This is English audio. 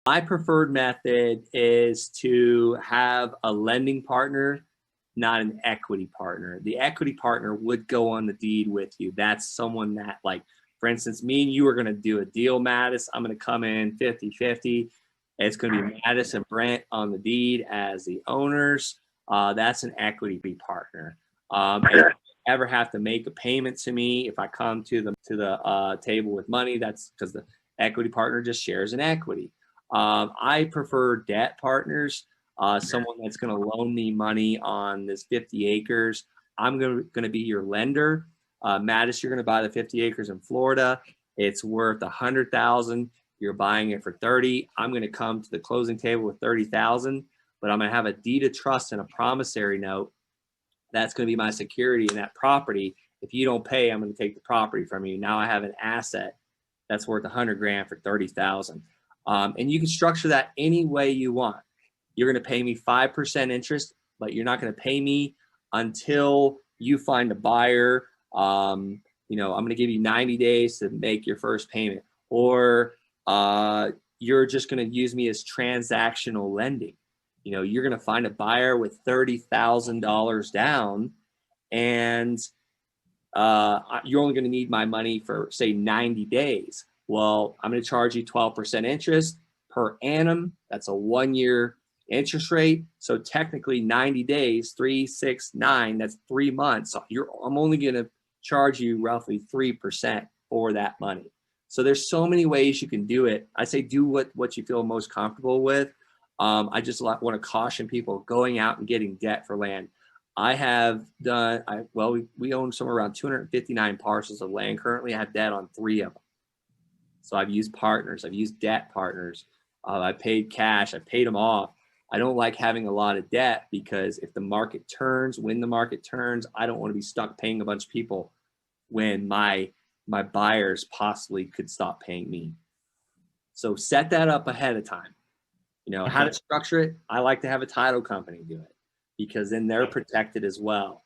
My preferred method is to have a lending partner, not an equity partner. The equity partner would go on the deed with you. That's someone that, like, for instance, me and you are going to do a deal, Mattis. I'm going to come in 50-50. It's going to be Mattis and Brent on the deed as the owners. That's an equity partner. And if you ever have to make a payment to me, if I come to the table with money, that's because the equity partner just shares an equity. I prefer debt partners, someone that's going to loan me money on this 50 acres. I'm going to be your lender. Mattis, you're going to buy the 50 acres in Florida. It's worth 100,000. You're buying it for 30. I'm going to come to the closing table with 30,000, but I'm going to have a deed of trust and a promissory note. That's going to be my security in that property. If you don't pay, I'm going to take the property from you. Now I have an asset that's worth 100 grand for 30,000. And you can structure that any way you want. You're going to pay me 5% interest, but you're not going to pay me until you find a buyer. I'm going to give you 90 days to make your first payment, or you're just going to use me as transactional lending. You're going to find a buyer with $30,000 down, and you're only going to need my money for, say, 90 days. Well, I'm going to charge you 12% interest per annum. That's a 1-year interest rate. So technically 90 days, 3, 6, 9, that's 3 months. So I'm only going to charge you roughly 3% for that money. So there's so many ways you can do it. I say do what you feel most comfortable with. I just want to caution people going out and getting debt for land. I have done, we own somewhere around 259 parcels of land. Currently, I have debt on 3 of them. So I've used partners, I've used debt partners. I paid cash, I paid them off. I don't like having a lot of debt because if the market turns, when the market turns, I don't want to be stuck paying a bunch of people when my buyers possibly could stop paying me. So set that up ahead of time. How to structure it. I like to have a title company do it because then they're protected as well.